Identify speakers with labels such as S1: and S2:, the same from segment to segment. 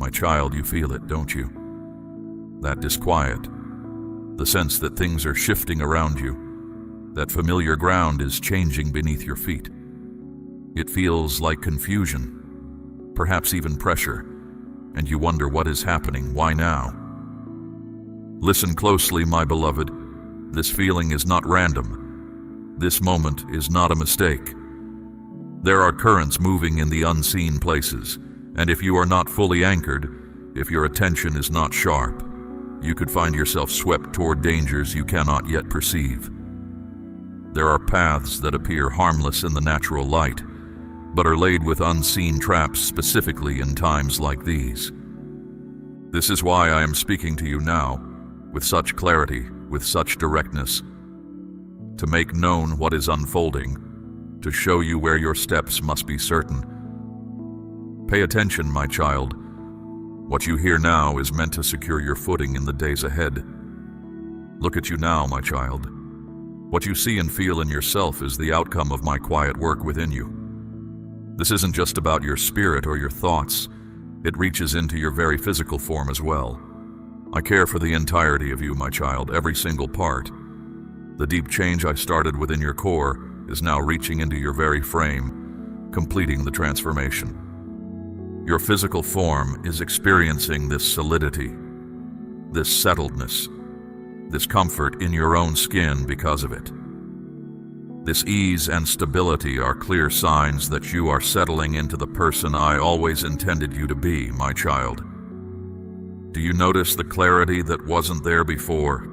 S1: My child, you feel it, don't you? That disquiet, the sense that things are shifting around you, that familiar ground is changing beneath your feet. It feels like confusion, perhaps even pressure, and you wonder what is happening, why now? Listen closely, my beloved. This feeling is not random. This moment is not a mistake. There are currents moving in the unseen places, and if you are not fully anchored, if your attention is not sharp, you could find yourself swept toward dangers you cannot yet perceive. There are paths that appear harmless in the natural light, but are laid with unseen traps specifically in times like these. This is why I am speaking to you now, with such clarity, with such directness, to make known what is unfolding, to show you where your steps must be certain. Pay attention, my child. What you hear now is meant to secure your footing in the days ahead. Look at you now, my child. What you see and feel in yourself is the outcome of my quiet work within you. This isn't just about your spirit or your thoughts. It reaches into your very physical form as well. I care for the entirety of you, my child, every single part. The deep change I started within your core is now reaching into your very frame, completing the transformation. Your physical form is experiencing this solidity, this settledness, this comfort in your own skin because of it. This ease and stability are clear signs that you are settling into the person I always intended you to be, my child. Do you notice the clarity that wasn't there before?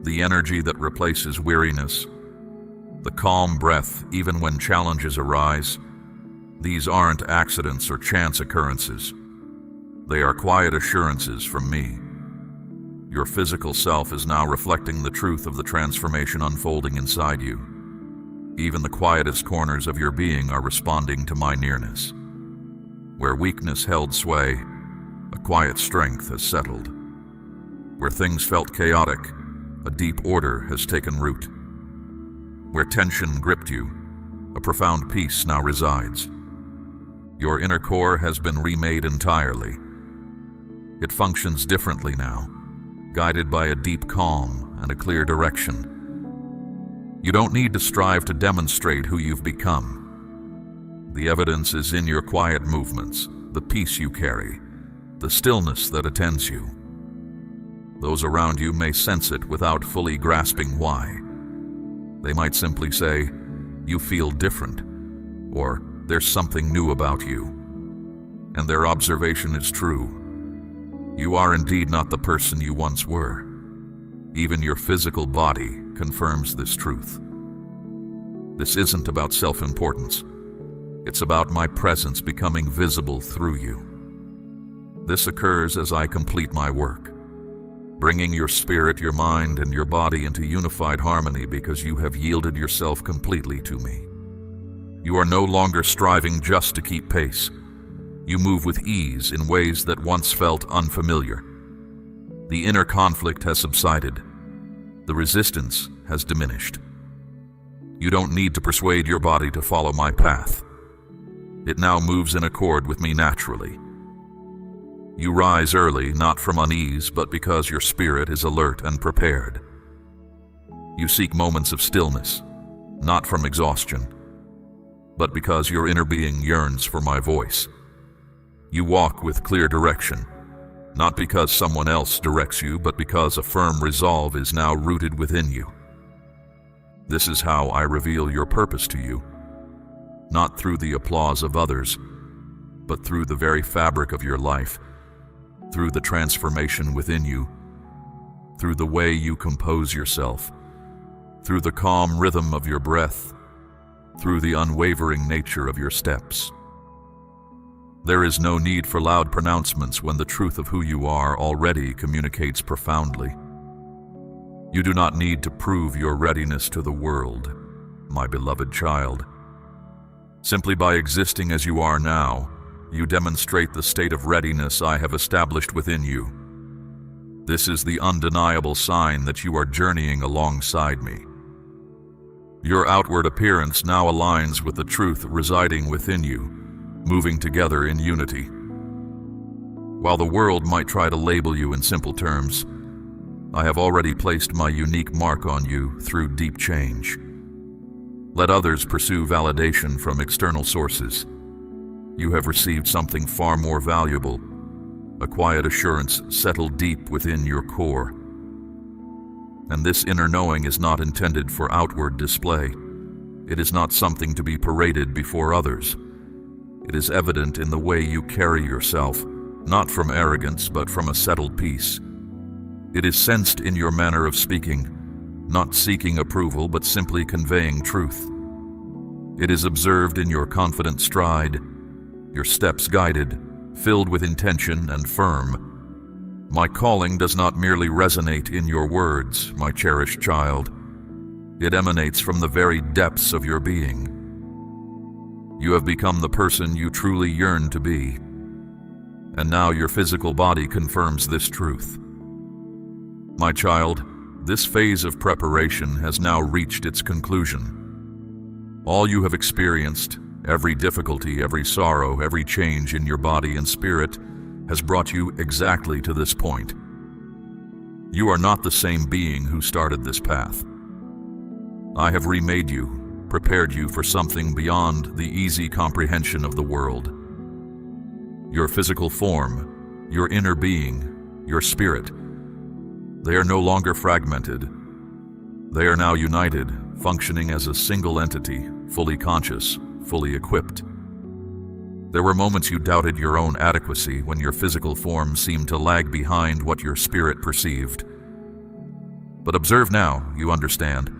S1: The energy that replaces weariness? The calm breath even when challenges arise? These aren't accidents or chance occurrences. They are quiet assurances from me. Your physical self is now reflecting the truth of the transformation unfolding inside you. Even the quietest corners of your being are responding to my nearness. Where weakness held sway, a quiet strength has settled. Where things felt chaotic, a deep order has taken root. Where tension gripped you, a profound peace now resides. Your inner core has been remade entirely. It functions differently now, guided by a deep calm and a clear direction. You don't need to strive to demonstrate who you've become. The evidence is in your quiet movements, the peace you carry, the stillness that attends you. Those around you may sense it without fully grasping why. They might simply say, "You feel different," or "There's something new about you." And their observation is true. You are indeed not the person you once were. Even your physical body confirms this truth. This isn't about self-importance. It's about my presence becoming visible through you. This occurs as I complete my work, bringing your spirit, your mind, and your body into unified harmony because you have yielded yourself completely to me. You are no longer striving just to keep pace. You move with ease in ways that once felt unfamiliar. The inner conflict has subsided. The resistance has diminished. You don't need to persuade your body to follow my path. It now moves in accord with me naturally. You rise early, not from unease, but because your spirit is alert and prepared. You seek moments of stillness, not from exhaustion, but because your inner being yearns for my voice. You walk with clear direction, not because someone else directs you, but because a firm resolve is now rooted within you. This is how I reveal your purpose to you, not through the applause of others, but through the very fabric of your life, through the transformation within you, through the way you compose yourself, through the calm rhythm of your breath, through the unwavering nature of your steps. There is no need for loud pronouncements when the truth of who you are already communicates profoundly. You do not need to prove your readiness to the world, my beloved child. Simply by existing as you are now, you demonstrate the state of readiness I have established within you. This is the undeniable sign that you are journeying alongside me. Your outward appearance now aligns with the truth residing within you, moving together in unity. While the world might try to label you in simple terms, I have already placed my unique mark on you through deep change. Let others pursue validation from external sources. You have received something far more valuable, a quiet assurance settled deep within your core. And this inner knowing is not intended for outward display. It is not something to be paraded before others. It is evident in the way you carry yourself, not from arrogance, but from a settled peace. It is sensed in your manner of speaking, not seeking approval, but simply conveying truth. It is observed in your confident stride, your steps guided, filled with intention and firm. My calling does not merely resonate in your words, my cherished child. It emanates from the very depths of your being. You have become the person you truly yearn to be, and now your physical body confirms this truth. My child, this phase of preparation has now reached its conclusion. All you have experienced, every difficulty, every sorrow, every change in your body and spirit, has brought you exactly to this point. You are not the same being who started this path. I have remade you, prepared you for something beyond the easy comprehension of the world. Your physical form, your inner being, your spirit, they are no longer fragmented. They are now united, functioning as a single entity, fully conscious, fully equipped. There were moments you doubted your own adequacy when your physical form seemed to lag behind what your spirit perceived. But observe now, you understand.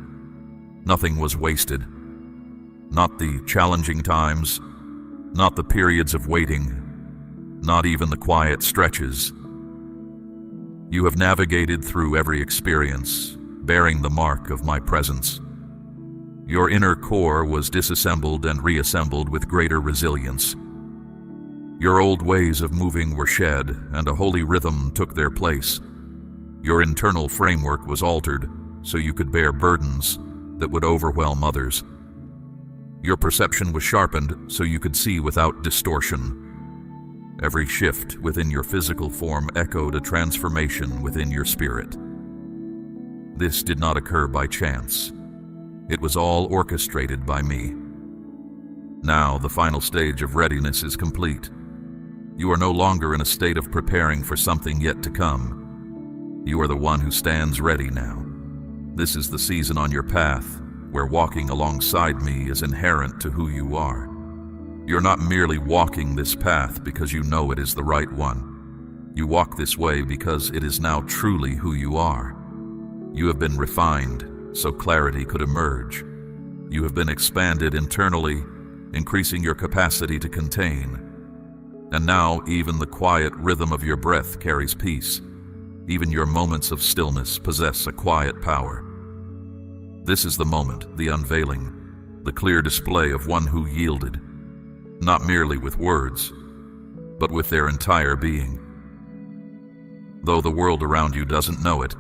S1: Nothing was wasted. Not the challenging times, not the periods of waiting, not even the quiet stretches. You have navigated through every experience, bearing the mark of my presence. Your inner core was disassembled and reassembled with greater resilience. Your old ways of moving were shed, and a holy rhythm took their place. Your internal framework was altered so you could bear burdens that would overwhelm others. Your perception was sharpened so you could see without distortion. Every shift within your physical form echoed a transformation within your spirit. This did not occur by chance. It was all orchestrated by me. Now the final stage of readiness is complete. You are no longer in a state of preparing for something yet to come. You are the one who stands ready now. This is the season on your path where walking alongside me is inherent to who you are. You're not merely walking this path because you know it is the right one. You walk this way because it is now truly who you are. You have been refined so clarity could emerge. You have been expanded internally, increasing your capacity to contain. And now even the quiet rhythm of your breath carries peace. Even your moments of stillness possess a quiet power. This is the moment, the unveiling, the clear display of one who yielded, not merely with words, but with their entire being. Though the world around you doesn't know it,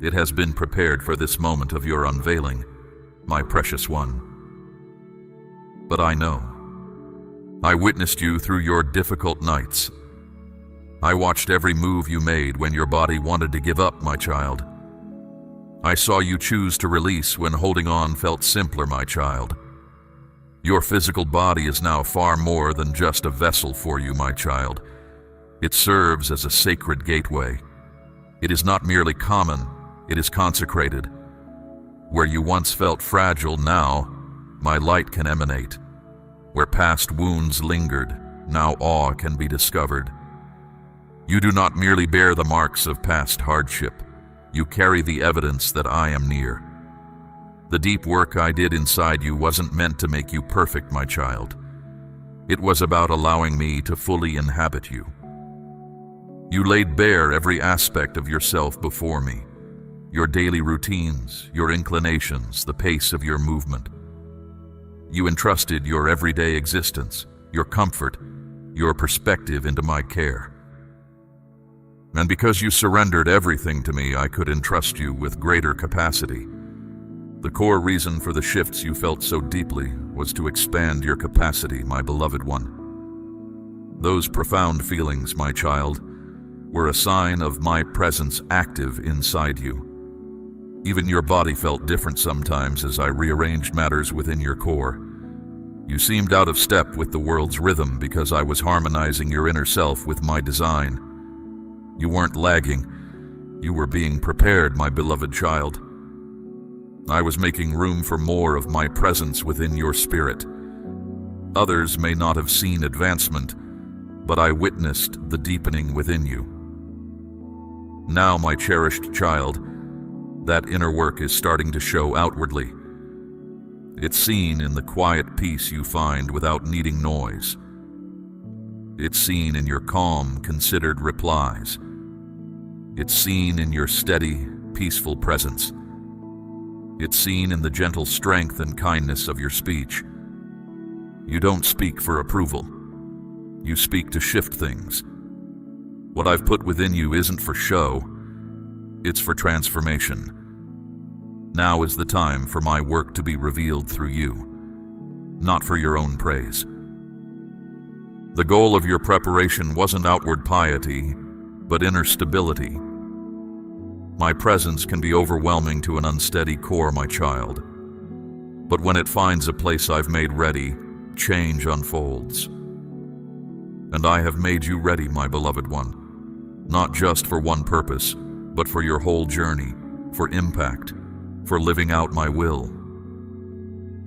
S1: it has been prepared for this moment of your unveiling, my precious one. But I know. I witnessed you through your difficult nights. I watched every move you made when your body wanted to give up, my child. I saw you choose to release when holding on felt simpler, my child. Your physical body is now far more than just a vessel for you, my child. It serves as a sacred gateway. It is not merely common, it is consecrated. Where you once felt fragile, now my light can emanate. Where past wounds lingered, now awe can be discovered. You do not merely bear the marks of past hardship. You carry the evidence that I am near. The deep work I did inside you wasn't meant to make you perfect, my child. It was about allowing me to fully inhabit you. You laid bare every aspect of yourself before me. Your daily routines, your inclinations, the pace of your movement. You entrusted your everyday existence, your comfort, your perspective into my care. And because you surrendered everything to me, I could entrust you with greater capacity. The core reason for the shifts you felt so deeply was to expand your capacity, my beloved one. Those profound feelings, my child, were a sign of my presence active inside you. Even your body felt different sometimes as I rearranged matters within your core. You seemed out of step with the world's rhythm because I was harmonizing your inner self with my design. You weren't lagging. You were being prepared, my beloved child. I was making room for more of my presence within your spirit. Others may not have seen advancement, but I witnessed the deepening within you. Now, my cherished child, that inner work is starting to show outwardly. It's seen in the quiet peace you find without needing noise. It's seen in your calm, considered replies. It's seen in your steady, peaceful presence. It's seen in the gentle strength and kindness of your speech. You don't speak for approval. You speak to shift things. What I've put within you isn't for show. It's for transformation. Now is the time for my work to be revealed through you, not for your own praise. The goal of your preparation wasn't outward piety, but inner stability. My presence can be overwhelming to an unsteady core, my child. But when it finds a place I've made ready, change unfolds. And I have made you ready, my beloved one, not just for one purpose, but for your whole journey, for impact, for living out my will.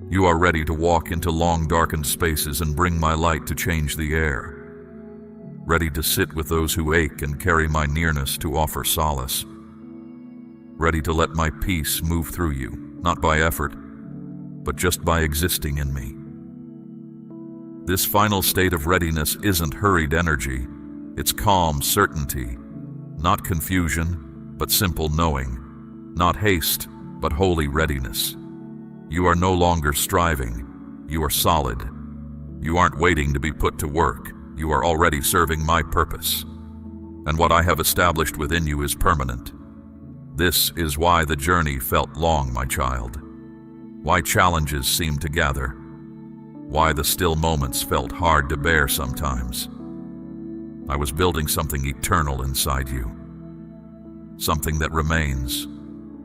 S1: You are ready to walk into long darkened spaces and bring my light to change the air. Ready to sit with those who ache and carry my nearness to offer solace. Ready to let my peace move through you, not by effort, but just by existing in me. This final state of readiness isn't hurried energy, it's calm certainty, not confusion, but simple knowing, not haste, but holy readiness. You are no longer striving, you are solid. You aren't waiting to be put to work, you are already serving my purpose. And what I have established within you is permanent. This is why the journey felt long, my child. Why challenges seemed to gather. Why the still moments felt hard to bear sometimes. I was building something eternal inside you. Something that remains,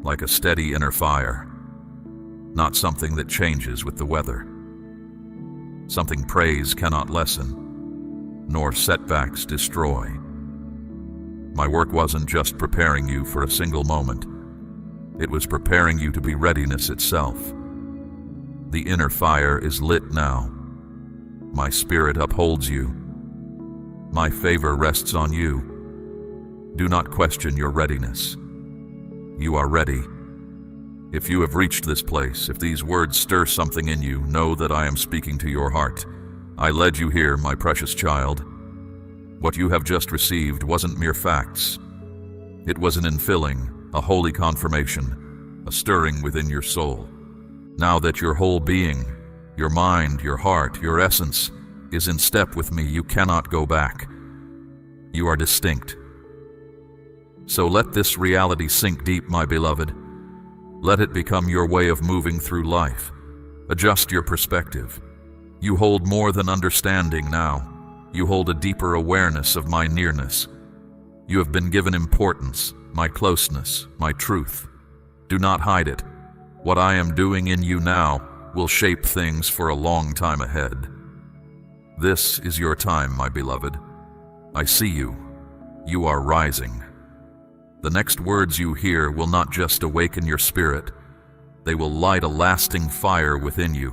S1: like a steady inner fire. Not something that changes with the weather. Something praise cannot lessen, nor setbacks destroy. My work wasn't just preparing you for a single moment. It was preparing you to be readiness itself. The inner fire is lit now. My spirit upholds you. My favor rests on you. Do not question your readiness. You are ready. If you have reached this place, if these words stir something in you, know that I am speaking to your heart. I led you here, my precious child. What you have just received wasn't mere facts. It was an infilling, a holy confirmation, a stirring within your soul. Now that your whole being, your mind, your heart, your essence, is in step with me, you cannot go back. You are distinct. So let this reality sink deep, my beloved. Let it become your way of moving through life. Adjust your perspective. You hold more than understanding now. You hold a deeper awareness of my nearness. You have been given importance, my closeness, my truth. Do not hide it. What I am doing in you now will shape things for a long time ahead. This is your time, my beloved. I see you. You are rising. The next words you hear will not just awaken your spirit. They will light a lasting fire within you.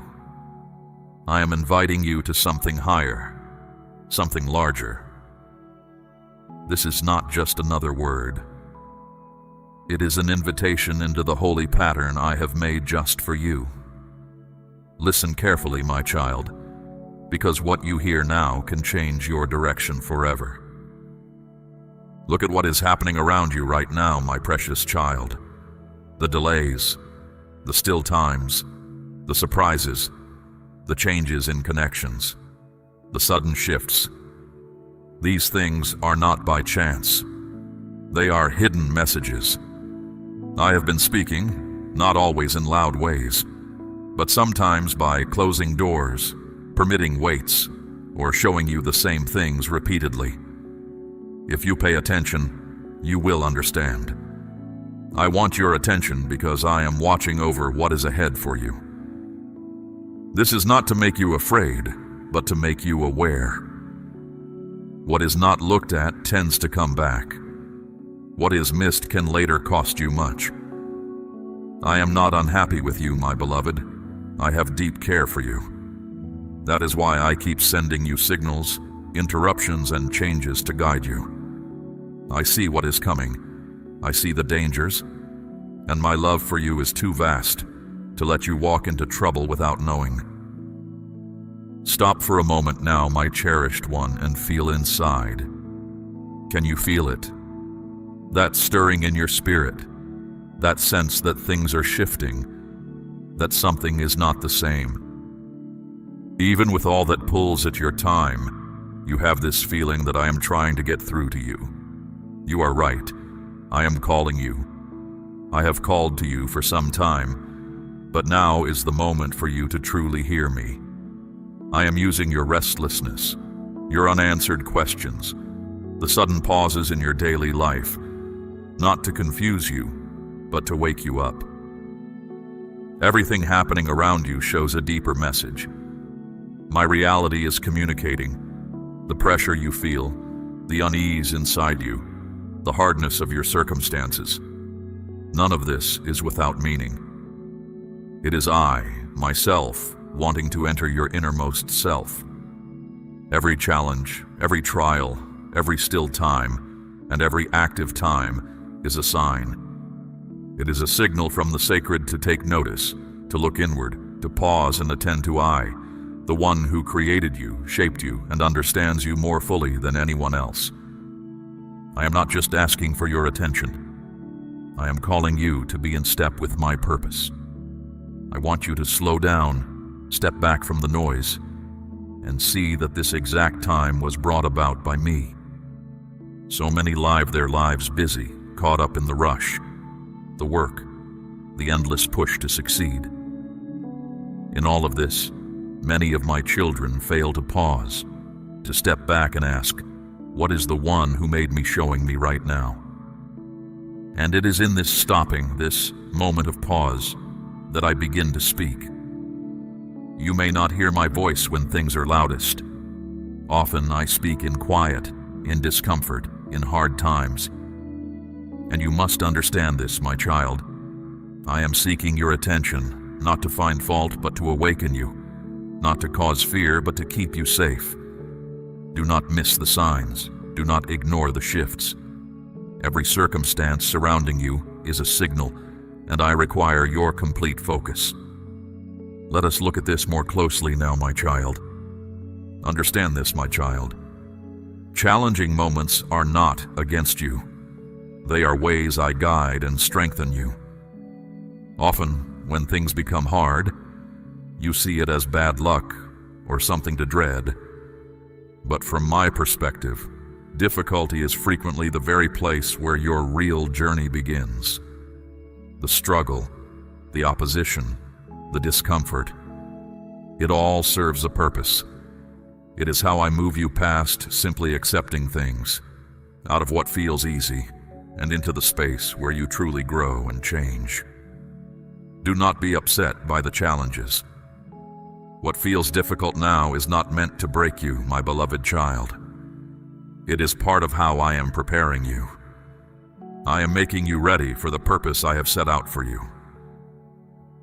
S1: I am inviting you to something higher, something larger. This is not just another word. It is an invitation into the holy pattern I have made just for you. Listen carefully, my child, because what you hear now can change your direction forever. Look at what is happening around you right now, my precious child. The delays, the still times, the surprises, the changes in connections, the sudden shifts. These things are not by chance. They are hidden messages. I have been speaking, not always in loud ways, but sometimes by closing doors, permitting waits, or showing you the same things repeatedly. If you pay attention, you will understand. I want your attention because I am watching over what is ahead for you. This is not to make you afraid, but to make you aware. What is not looked at tends to come back. What is missed can later cost you much. I am not unhappy with you, my beloved. I have deep care for you. That is why I keep sending you signals, interruptions, and changes to guide you. I see what is coming. I see the dangers, and my love for you is too vast to let you walk into trouble without knowing. Stop for a moment now, my cherished one, and feel inside. Can you feel it? That stirring in your spirit, that sense that things are shifting, that something is not the same. Even with all that pulls at your time, you have this feeling that I am trying to get through to you. You are right. I am calling you. I have called to you for some time, but now is the moment for you to truly hear me. I am using your restlessness, your unanswered questions, the sudden pauses in your daily life, not to confuse you, but to wake you up. Everything happening around you shows a deeper message. My reality is communicating. The pressure you feel, the unease inside you, the hardness of your circumstances. None of this is without meaning. It is I, myself, wanting to enter your innermost self. Every challenge, every trial, every still time, and every active time is a sign. It is a signal from the sacred to take notice, to look inward, to pause and attend to I, the one who created you, shaped you, and understands you more fully than anyone else. I am not just asking for your attention. I am calling you to be in step with my purpose. I want you to slow down, step back from the noise, and see that this exact time was brought about by me. So many live their lives busy, caught up in the rush, the work, the endless push to succeed. In all of this, many of my children fail to pause, to step back and ask, what is the one who made me showing me right now? And it is in this stopping, this moment of pause, that I begin to speak. You may not hear my voice when things are loudest. Often I speak in quiet, in discomfort, in hard times. And you must understand this, my child. I am seeking your attention, not to find fault, but to awaken you, not to cause fear, but to keep you safe. Do not miss the signs. Do not ignore the shifts. Every circumstance surrounding you is a signal, and I require your complete focus. Let us look at this more closely now, my child. Understand this, my child. Challenging moments are not against you. They are ways I guide and strengthen you. Often, when things become hard, you see it as bad luck or something to dread. But from my perspective, difficulty is frequently the very place where your real journey begins. The struggle, the opposition, the discomfort, it all serves a purpose. It is how I move you past simply accepting things, out of what feels easy, and into the space where you truly grow and change. Do not be upset by the challenges. What feels difficult now is not meant to break you, my beloved child. It is part of how I am preparing you. I am making you ready for the purpose I have set out for you.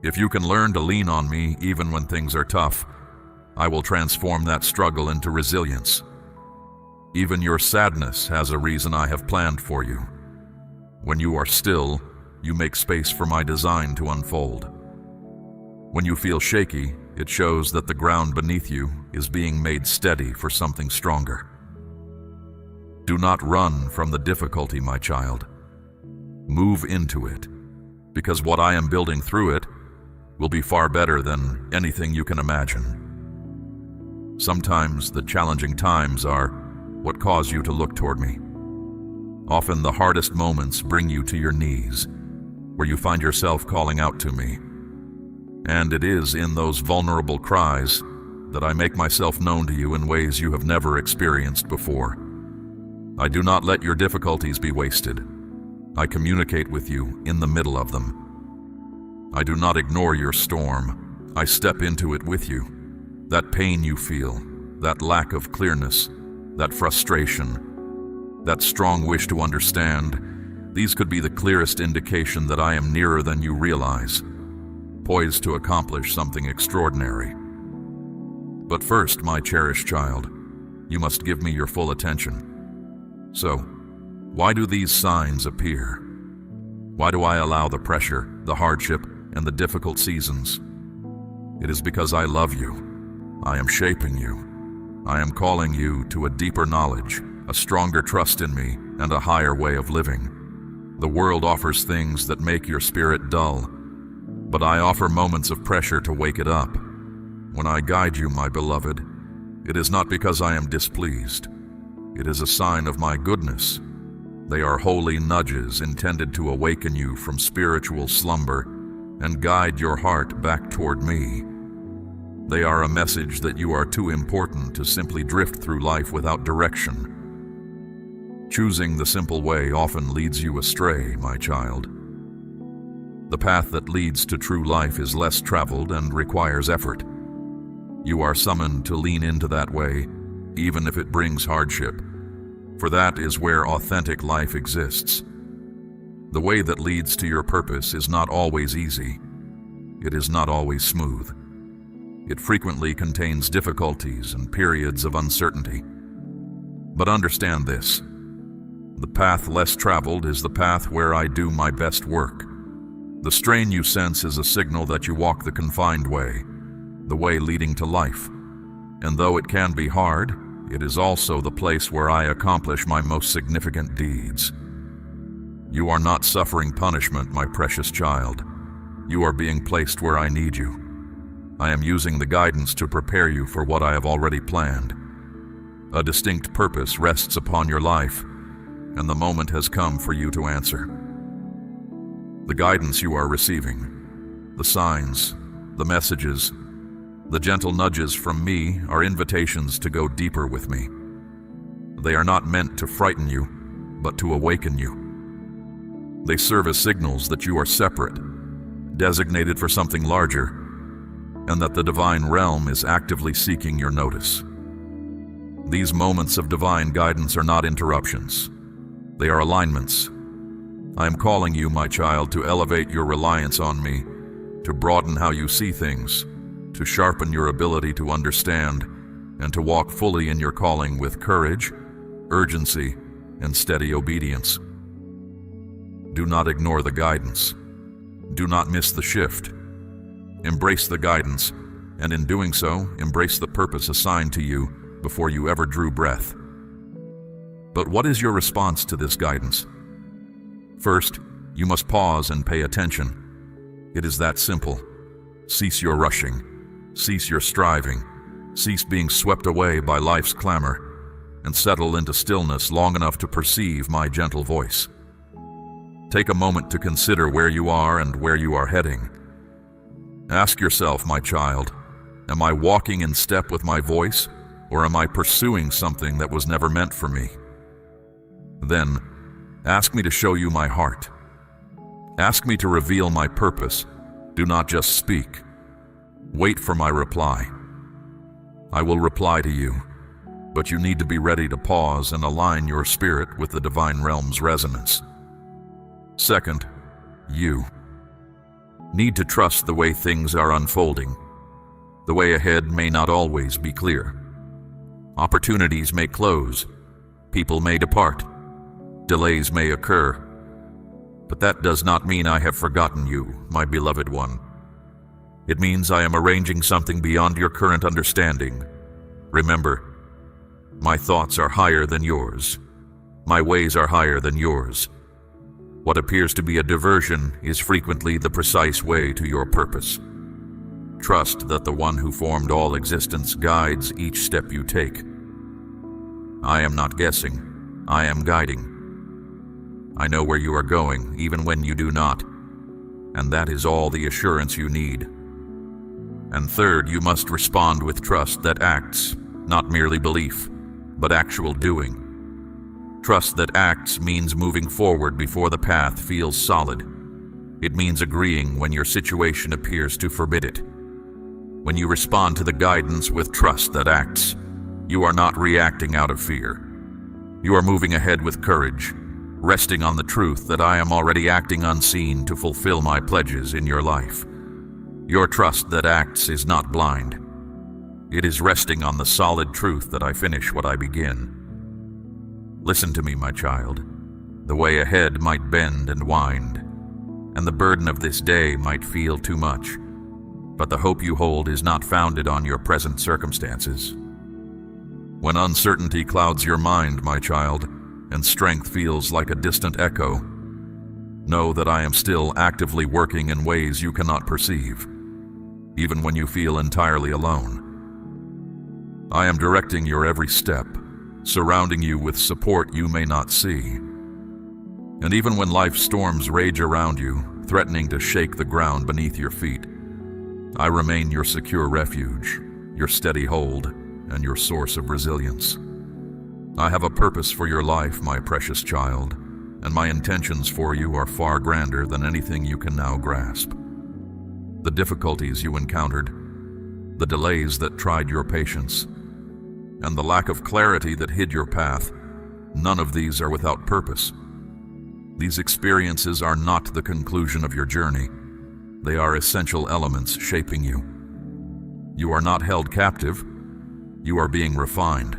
S1: If you can learn to lean on me even when things are tough, I will transform that struggle into resilience. Even your sadness has a reason I have planned for you. When you are still, you make space for my design to unfold. When you feel shaky, it shows that the ground beneath you is being made steady for something stronger. Do not run from the difficulty, my child. Move into it, because what I am building through it will be far better than anything you can imagine. Sometimes the challenging times are what cause you to look toward me. Often the hardest moments bring you to your knees, where you find yourself calling out to me. And it is in those vulnerable cries that I make myself known to you in ways you have never experienced before. I do not let your difficulties be wasted. I communicate with you in the middle of them. I do not ignore your storm. I step into it with you. That pain you feel, that lack of clearness, that frustration, that strong wish to understand, these could be the clearest indication that I am nearer than you realize, poised to accomplish something extraordinary. But first, my cherished child, you must give me your full attention. So, why do these signs appear? Why do I allow the pressure, the hardship, and the difficult seasons? It is because I love you. I am shaping you. I am calling you to a deeper knowledge, a stronger trust in me, and a higher way of living. The world offers things that make your spirit dull, but I offer moments of pressure to wake it up. When I guide you, my beloved, it is not because I am displeased. It is a sign of my goodness. They are holy nudges intended to awaken you from spiritual slumber and guide your heart back toward me. They are a message that you are too important to simply drift through life without direction. Choosing the simple way often leads you astray, my child. The path that leads to true life is less traveled and requires effort. You are summoned to lean into that way, even if it brings hardship, for that is where authentic life exists. The way that leads to your purpose is not always easy. It is not always smooth. It frequently contains difficulties and periods of uncertainty. But understand this: the path less traveled is the path where I do my best work. The strain you sense is a signal that you walk the confined way, the way leading to life. And though it can be hard, it is also the place where I accomplish my most significant deeds. You are not suffering punishment, my precious child. You are being placed where I need you. I am using the guidance to prepare you for what I have already planned. A distinct purpose rests upon your life, and the moment has come for you to answer. The guidance you are receiving, the signs, the messages, the gentle nudges from me are invitations to go deeper with me. They are not meant to frighten you, but to awaken you. They serve as signals that you are separate, designated for something larger, and that the divine realm is actively seeking your notice. These moments of divine guidance are not interruptions. They are alignments. I am calling you, my child, to elevate your reliance on me, to broaden how you see things, to sharpen your ability to understand, and to walk fully in your calling with courage, urgency, and steady obedience. Do not ignore the guidance. Do not miss the shift. Embrace the guidance, and in doing so, embrace the purpose assigned to you before you ever drew breath. But what is your response to this guidance? First, you must pause and pay attention. It is that simple. Cease your rushing. Cease your striving. Cease being swept away by life's clamor, and settle into stillness long enough to perceive my gentle voice. Take a moment to consider where you are and where you are heading. Ask yourself, my child, am I walking in step with my voice, or am I pursuing something that was never meant for me? Then, ask me to show you my heart. Ask me to reveal my purpose. Do not just speak. Wait for my reply. I will reply to you, but you need to be ready to pause and align your spirit with the divine realm's resonance. Second, you need to trust the way things are unfolding. The way ahead may not always be clear. Opportunities may close. People may depart. Delays may occur. But that does not mean I have forgotten you, my beloved one. It means I am arranging something beyond your current understanding. Remember, my thoughts are higher than yours. My ways are higher than yours. What appears to be a diversion is frequently the precise way to your purpose. Trust that the one who formed all existence guides each step you take. I am not guessing. I am guiding. I know where you are going, even when you do not, and that is all the assurance you need. And third, you must respond with trust that acts, not merely belief, but actual doing. Trust that acts means moving forward before the path feels solid. It means agreeing when your situation appears to forbid it. When you respond to the guidance with trust that acts, you are not reacting out of fear. You are moving ahead with courage, resting on the truth that I am already acting unseen to fulfill my pledges in your life. Your trust that acts is not blind. It is resting on the solid truth that I finish what I begin. Listen to me, my child. The way ahead might bend and wind, and the burden of this day might feel too much, but the hope you hold is not founded on your present circumstances. When uncertainty clouds your mind, my child, and strength feels like a distant echo, know that I am still actively working in ways you cannot perceive, even when you feel entirely alone. I am directing your every step, surrounding you with support you may not see. And even when life's storms rage around you, threatening to shake the ground beneath your feet, I remain your secure refuge, your steady hold, and your source of resilience. I have a purpose for your life, my precious child, and my intentions for you are far grander than anything you can now grasp. The difficulties you encountered, the delays that tried your patience, and the lack of clarity that hid your path, none of these are without purpose. These experiences are not the conclusion of your journey. They are essential elements shaping you. You are not held captive. You are being refined.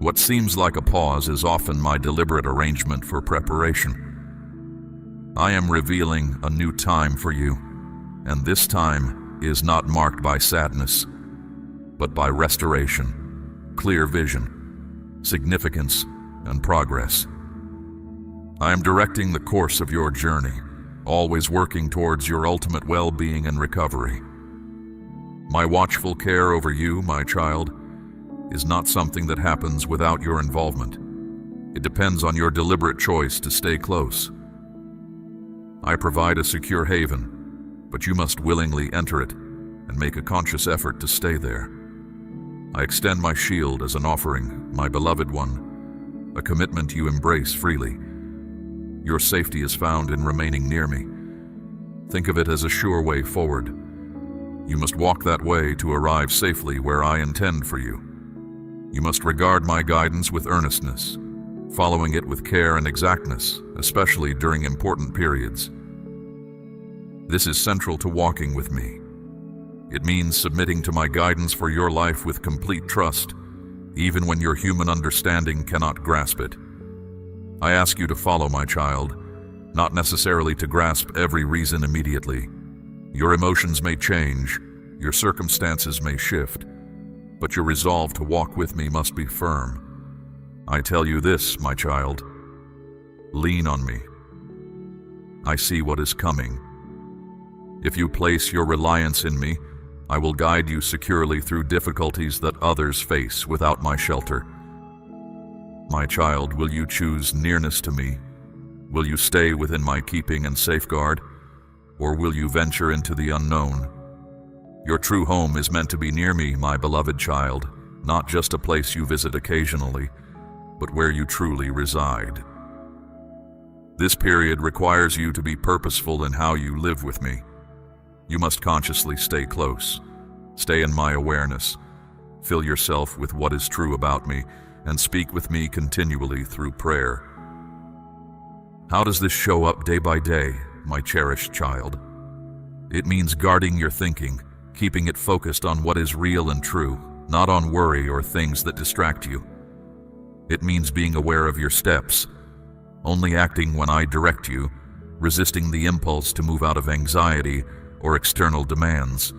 S1: What seems like a pause is often my deliberate arrangement for preparation. I am revealing a new time for you, and this time is not marked by sadness, but by restoration, clear vision, significance, and progress. I am directing the course of your journey, always working towards your ultimate well-being and recovery. My watchful care over you, my child, is not something that happens without your involvement. It depends on your deliberate choice to stay close. I provide a secure haven, but you must willingly enter it and make a conscious effort to stay there. I extend my shield as an offering, my beloved one, a commitment you embrace freely. Your safety is found in remaining near me. Think of it as a sure way forward. You must walk that way to arrive safely where I intend for you. You must regard my guidance with earnestness, following it with care and exactness, especially during important periods. This is central to walking with me. It means submitting to my guidance for your life with complete trust, even when your human understanding cannot grasp it. I ask you to follow, my child, not necessarily to grasp every reason immediately. Your emotions may change, your circumstances may shift, but your resolve to walk with me must be firm. I tell you this, my child, lean on me. I see what is coming. If you place your reliance in me, I will guide you securely through difficulties that others face without my shelter. My child, will you choose nearness to me? Will you stay within my keeping and safeguard? Or will you venture into the unknown? Your true home is meant to be near me, my beloved child, not just a place you visit occasionally, but where you truly reside. This period requires you to be purposeful in how you live with me. You must consciously stay close, stay in my awareness, fill yourself with what is true about me, and speak with me continually through prayer. How does this show up day by day, my cherished child? It means guarding your thinking, keeping it focused on what is real and true, not on worry or things that distract you. It means being aware of your steps, only acting when I direct you, resisting the impulse to move out of anxiety or external demands.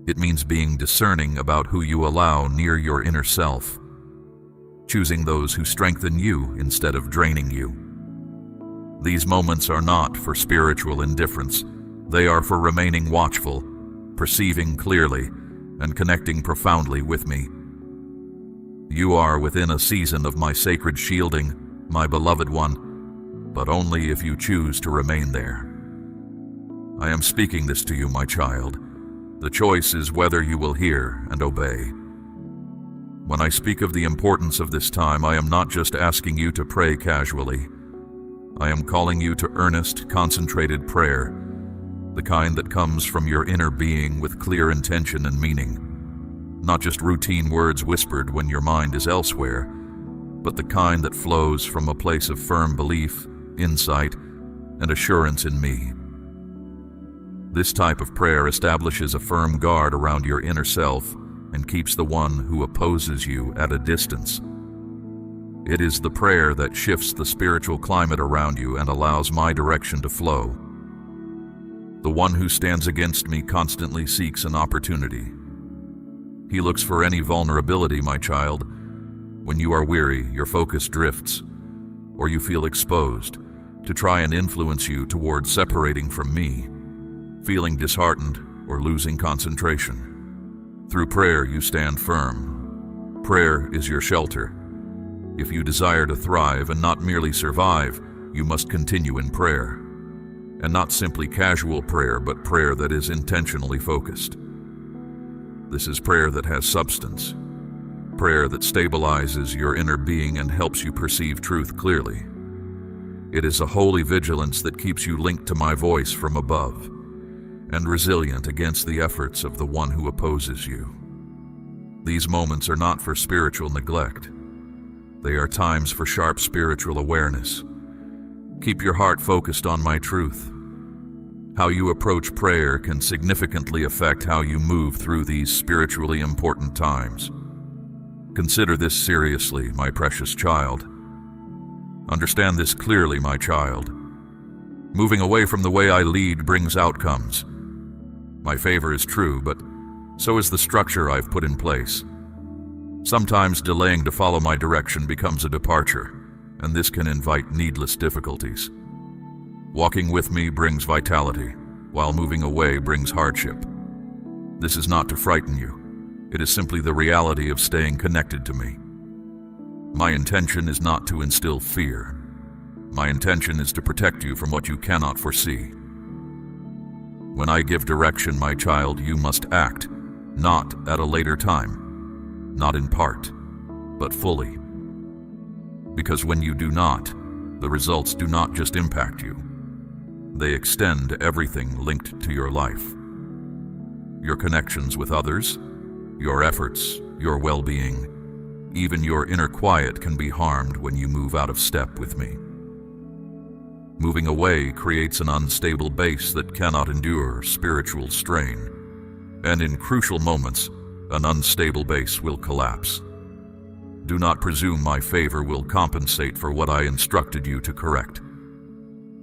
S1: It means being discerning about who you allow near your inner self, choosing those who strengthen you instead of draining you. These moments are not for spiritual indifference. They are for remaining watchful, perceiving clearly, and connecting profoundly with me. You are within a season of my sacred shielding, my beloved one, but only if you choose to remain there. I am speaking this to you, my child. The choice is whether you will hear and obey. When I speak of the importance of this time, I am not just asking you to pray casually. I am calling you to earnest, concentrated prayer, the kind that comes from your inner being with clear intention and meaning. Not just routine words whispered when your mind is elsewhere, but the kind that flows from a place of firm belief, insight, and assurance in me. This type of prayer establishes a firm guard around your inner self and keeps the one who opposes you at a distance. It is the prayer that shifts the spiritual climate around you and allows my direction to flow. The one who stands against me constantly seeks an opportunity. He looks for any vulnerability, my child. When you are weary, your focus drifts, or you feel exposed, to try and influence you toward separating from me, feeling disheartened, or losing concentration. Through prayer, you stand firm. Prayer is your shelter. If you desire to thrive and not merely survive, you must continue in prayer. And not simply casual prayer, but prayer that is intentionally focused. This is prayer that has substance. Prayer that stabilizes your inner being and helps you perceive truth clearly. It is a holy vigilance that keeps you linked to my voice from above and resilient against the efforts of the one who opposes you. These moments are not for spiritual neglect. They are times for sharp spiritual awareness. Keep your heart focused on my truth. How you approach prayer can significantly affect how you move through these spiritually important times. Consider this seriously, my precious child. Understand this clearly, my child. Moving away from the way I lead brings outcomes. My favor is true, but so is the structure I've put in place. Sometimes delaying to follow my direction becomes a departure, and this can invite needless difficulties. Walking with me brings vitality, while moving away brings hardship. This is not to frighten you. It is simply the reality of staying connected to me. My intention is not to instill fear. My intention is to protect you from what you cannot foresee. When I give direction, my child, you must act, not at a later time, not in part, but fully. Because when you do not, the results do not just impact you. They extend to everything linked to your life. Your connections with others, your efforts, your well-being, even your inner quiet can be harmed when you move out of step with me. Moving away creates an unstable base that cannot endure spiritual strain, and in crucial moments, an unstable base will collapse. Do not presume my favor will compensate for what I instructed you to correct.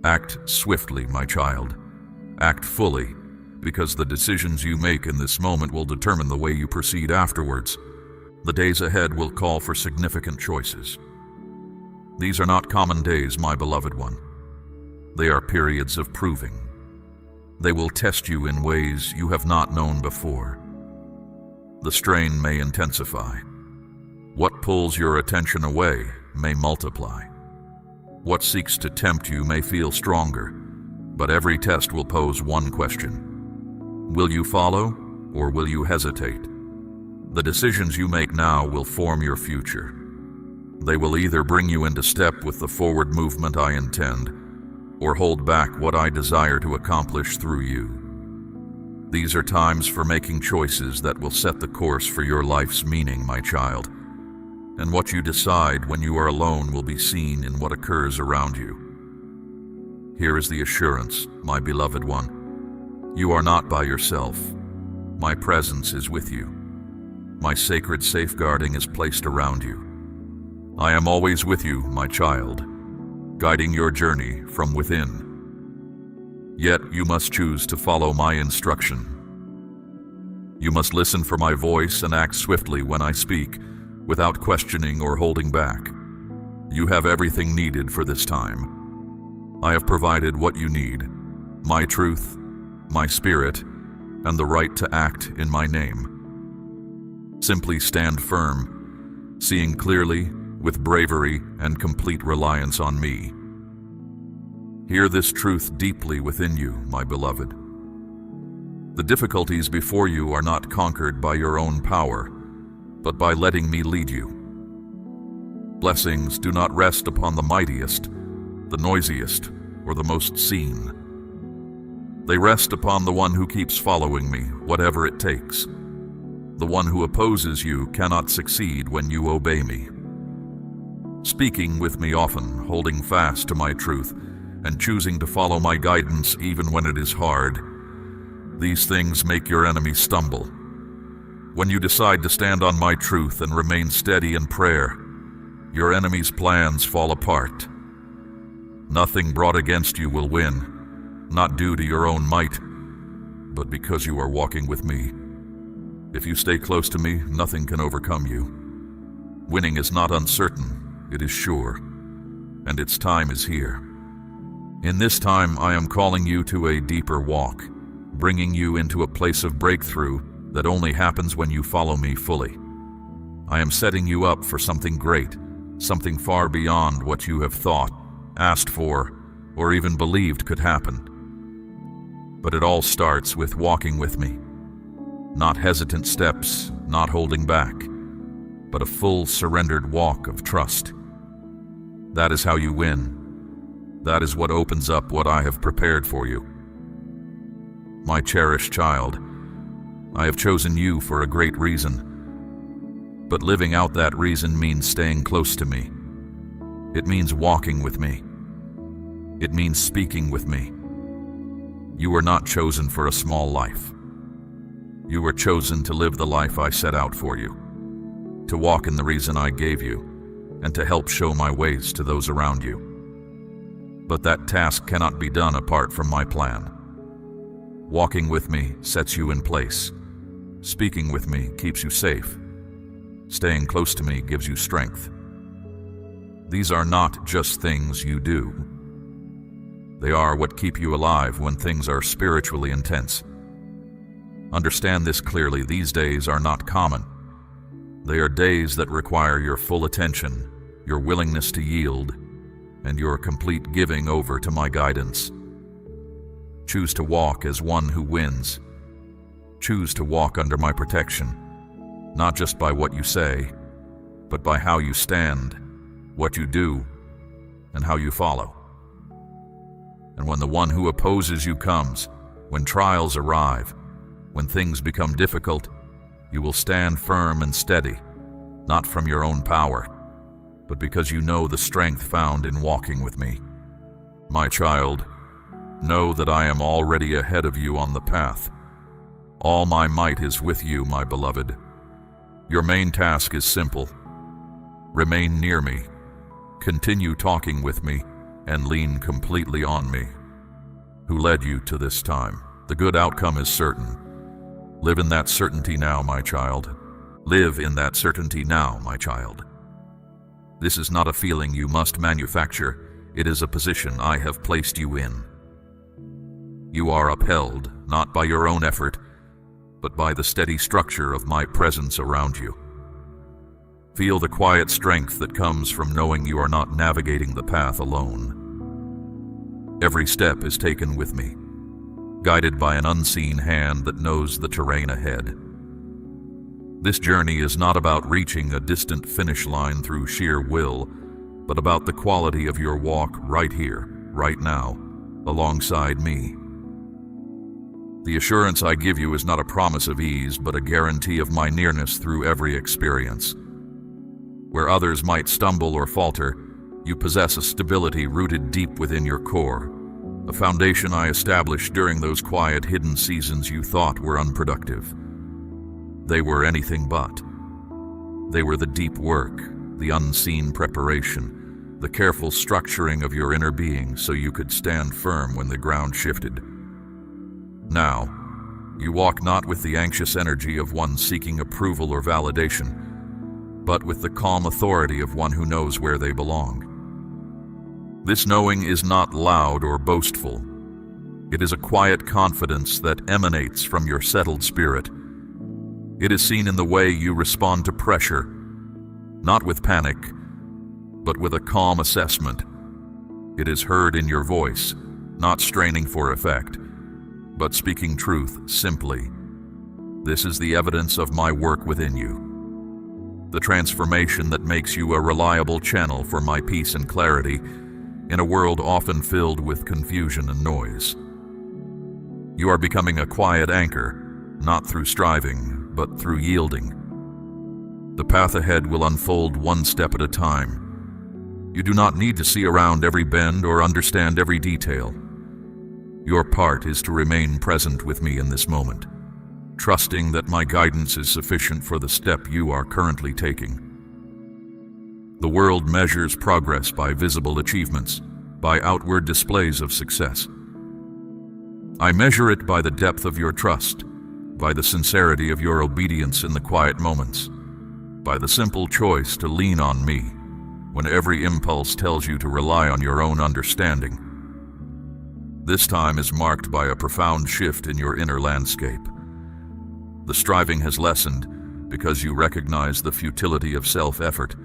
S1: Act swiftly, my child. Act fully, because the decisions you make in this moment will determine the way you proceed afterwards. The days ahead will call for significant choices. These are not common days, my beloved one. They are periods of proving. They will test you in ways you have not known before. The strain may intensify. What pulls your attention away may multiply. What seeks to tempt you may feel stronger, but every test will pose one question. Will you follow, or will you hesitate? The decisions you make now will form your future. They will either bring you into step with the forward movement I intend, or hold back what I desire to accomplish through you. These are times for making choices that will set the course for your life's meaning, my child. And what you decide when you are alone will be seen in what occurs around you. Here is the assurance, my beloved one. You are not by yourself. My presence is with you. My sacred safeguarding is placed around you. I am always with you, my child, guiding your journey from within. Yet you must choose to follow my instruction. You must listen for my voice and act swiftly when I speak, without questioning or holding back. You have everything needed for this time. I have provided what you need: my truth, my spirit, and the right to act in my name. Simply stand firm, seeing clearly, with bravery and complete reliance on me. Hear this truth deeply within you, my beloved. The difficulties before you are not conquered by your own power, but by letting me lead you. Blessings do not rest upon the mightiest, the noisiest, or the most seen. They rest upon the one who keeps following me, whatever it takes. The one who opposes you cannot succeed when you obey me. Speaking with me often, holding fast to my truth, and choosing to follow my guidance even when it is hard. These things make your enemies stumble. When you decide to stand on my truth and remain steady in prayer, your enemies' plans fall apart. Nothing brought against you will win, not due to your own might, but because you are walking with me. If you stay close to me, nothing can overcome you. Winning is not uncertain, it is sure, and its time is here. In this time, I am calling you to a deeper walk, bringing you into a place of breakthrough that only happens when you follow me fully. I am setting you up for something great, something far beyond what you have thought, asked for, or even believed could happen. But it all starts with walking with me. Not hesitant steps, not holding back, but a full surrendered walk of trust. That is how you win. That is what opens up what I have prepared for you. My cherished child, I have chosen you for a great reason. But living out that reason means staying close to me. It means walking with me. It means speaking with me. You were not chosen for a small life. You were chosen to live the life I set out for you, to walk in the reason I gave you, and to help show my ways to those around you. But that task cannot be done apart from my plan. Walking with me sets you in place. Speaking with me keeps you safe. Staying close to me gives you strength. These are not just things you do. They are what keep you alive when things are spiritually intense. Understand this clearly, these days are not common. They are days that require your full attention, your willingness to yield, and your complete giving over to my guidance. Choose to walk as one who wins. Choose to walk under my protection, not just by what you say, but by how you stand, what you do, and how you follow. And when the one who opposes you comes, when trials arrive, when things become difficult, you will stand firm and steady, not from your own power, but because you know the strength found in walking with me. My child, know that I am already ahead of you on the path. All my might is with you, my beloved. Your main task is simple. Remain near me, continue talking with me, and lean completely on me, who led you to this time. The good outcome is certain. Live in that certainty now, my child. Live in that certainty now, my child. This is not a feeling you must manufacture. It is a position I have placed you in. You are upheld, not by your own effort, but by the steady structure of my presence around you. Feel the quiet strength that comes from knowing you are not navigating the path alone. Every step is taken with me, guided by an unseen hand that knows the terrain ahead. This journey is not about reaching a distant finish line through sheer will, but about the quality of your walk right here, right now, alongside me. The assurance I give you is not a promise of ease, but a guarantee of my nearness through every experience. Where others might stumble or falter, you possess a stability rooted deep within your core, a foundation I established during those quiet, hidden seasons you thought were unproductive. They were anything but. They were the deep work, the unseen preparation, the careful structuring of your inner being so you could stand firm when the ground shifted. Now, you walk not with the anxious energy of one seeking approval or validation, but with the calm authority of one who knows where they belong. This knowing is not loud or boastful. It is a quiet confidence that emanates from your settled spirit. It is seen in the way you respond to pressure, not with panic, but with a calm assessment. It is heard in your voice, not straining for effect, but speaking truth simply. This is the evidence of my work within you. the transformation that makes you a reliable channel for my peace and clarity in a world often filled with confusion and noise. You are becoming a quiet anchor, not through striving, but through yielding. The path ahead will unfold one step at a time. You do not need to see around every bend or understand every detail. Your part is to remain present with me in this moment, trusting that my guidance is sufficient for the step you are currently taking. The world measures progress by visible achievements, by outward displays of success. I measure it by the depth of your trust, by the sincerity of your obedience in the quiet moments, by the simple choice to lean on me when every impulse tells you to rely on your own understanding. This time is marked by a profound shift in your inner landscape. The striving has lessened because you recognize the futility of self-effort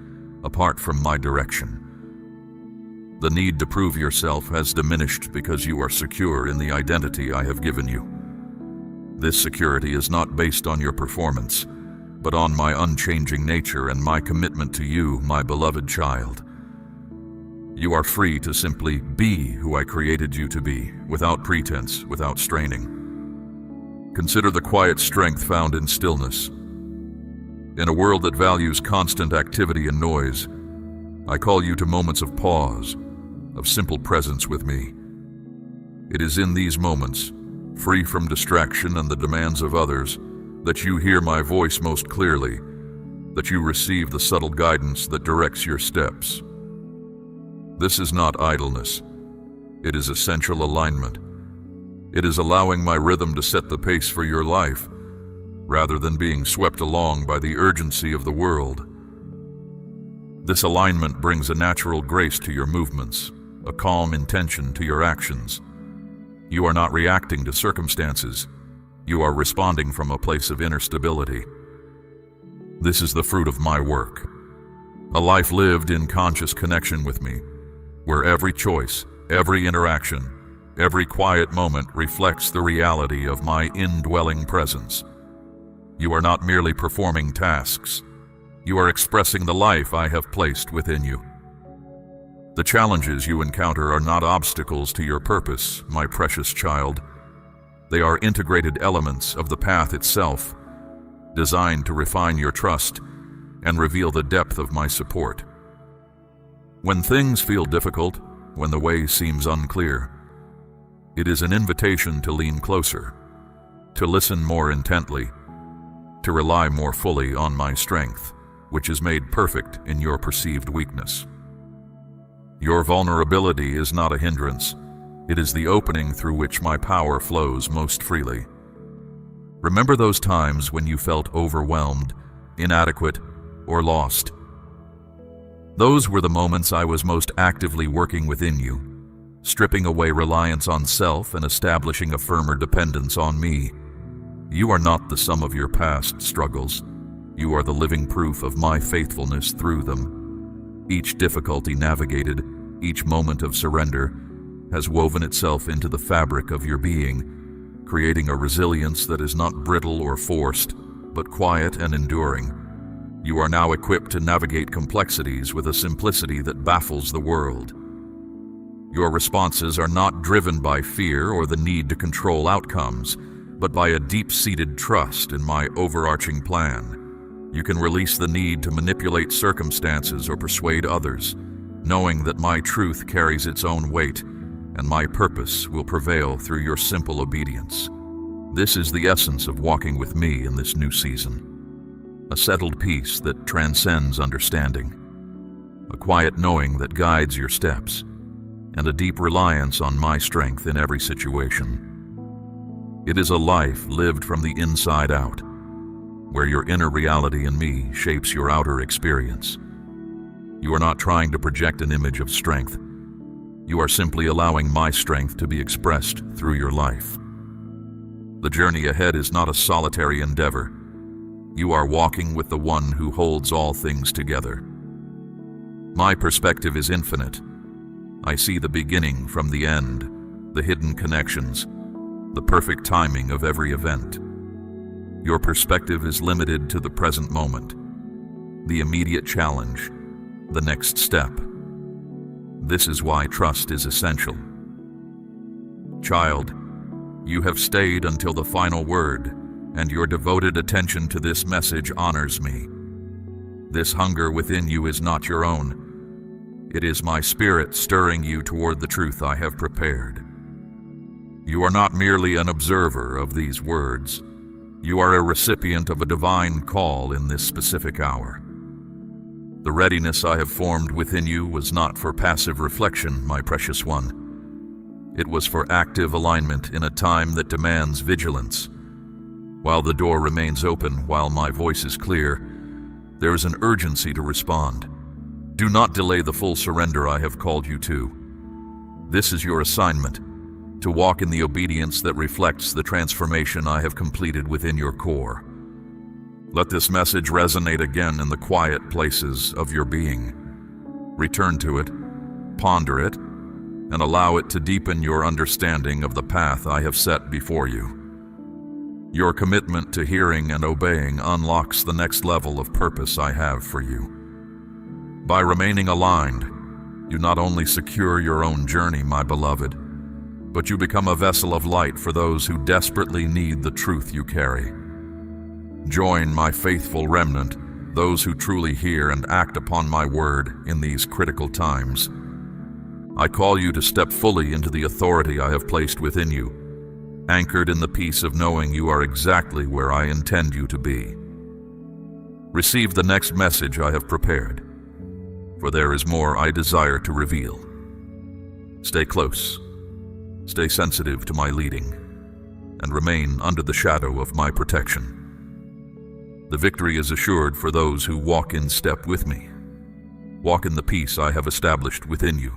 S1: apart from my direction. The need to prove yourself has diminished because you are secure in the identity I have given you. This security is not based on your performance, but on my unchanging nature and my commitment to you, my beloved child. You are free to simply be who I created you to be, without pretense, without straining. Consider the quiet strength found in stillness. In a world that values constant activity and noise, I call you to moments of pause, of simple presence with me. It is in these moments, free from distraction and the demands of others, that you hear my voice most clearly, that you receive the subtle guidance that directs your steps. This is not idleness. It is essential alignment. It is allowing my rhythm to set the pace for your life, rather than being swept along by the urgency of the world. This alignment brings a natural grace to your movements, a calm intention to your actions. You are not reacting to circumstances. You are responding from a place of inner stability. This is the fruit of my work. A life lived in conscious connection with me, where every choice, every interaction, every quiet moment reflects the reality of my indwelling presence. You are not merely performing tasks. You are expressing the life I have placed within you. The challenges you encounter are not obstacles to your purpose, my precious child. They are integrated elements of the path itself, designed to refine your trust and reveal the depth of my support. When things feel difficult, when the way seems unclear, it is an invitation to lean closer, to listen more intently, to rely more fully on my strength, which is made perfect in your perceived weakness. Your vulnerability is not a hindrance. It is the opening through which my power flows most freely. Remember those times when you felt overwhelmed, inadequate, or lost. Those were the moments I was most actively working within you, stripping away reliance on self and establishing a firmer dependence on me. You are not the sum of your past struggles. You are the living proof of my faithfulness through them. Each difficulty navigated, each moment of surrender, has woven itself into the fabric of your being, creating a resilience that is not brittle or forced, but quiet and enduring. You are now equipped to navigate complexities with a simplicity that baffles the world. Your responses are not driven by fear or the need to control outcomes, but by a deep-seated trust in my overarching plan. You can release the need to manipulate circumstances or persuade others, knowing that my truth carries its own weight and my purpose will prevail through your simple obedience. This is the essence of walking with me in this new season. A settled peace that transcends understanding, a quiet knowing that guides your steps, and a deep reliance on my strength in every situation. It is a life lived from the inside out, where your inner reality in me shapes your outer experience. You are not trying to project an image of strength. You are simply allowing my strength to be expressed through your life. The journey ahead is not a solitary endeavor. You are walking with the one who holds all things together. My perspective is infinite. I see the beginning from the end, the hidden connections, the perfect timing of every event. Your perspective is limited to the present moment. the immediate challenge, the next step. This is why trust is essential. Child, you have stayed until the final word, and your devoted attention to this message honors me. This hunger within you is not your own. It is my spirit stirring you toward the truth I have prepared. You are not merely an observer of these words. You are a recipient of a divine call in this specific hour. The readiness I have formed within you was not for passive reflection, my precious one. It was for active alignment in a time that demands vigilance. While the door remains open, while my voice is clear, there is an urgency to respond. Do not delay the full surrender I have called you to. This is your assignment, to walk in the obedience that reflects the transformation I have completed within your core. Let this message resonate again in the quiet places of your being. Return to it, ponder it, and allow it to deepen your understanding of the path I have set before you. Your commitment to hearing and obeying unlocks the next level of purpose I have for you. By remaining aligned, you not only secure your own journey, my beloved, but you become a vessel of light for those who desperately need the truth you carry. Join my faithful remnant, those who truly hear and act upon my word in these critical times. I call you to step fully into the authority I have placed within you, anchored in the peace of knowing you are exactly where I intend you to be. Receive the next message I have prepared, for there is more I desire to reveal. Stay close, stay sensitive to my leading, and remain under the shadow of my protection. The victory is assured for those who walk in step with me. Walk in the peace I have established within you.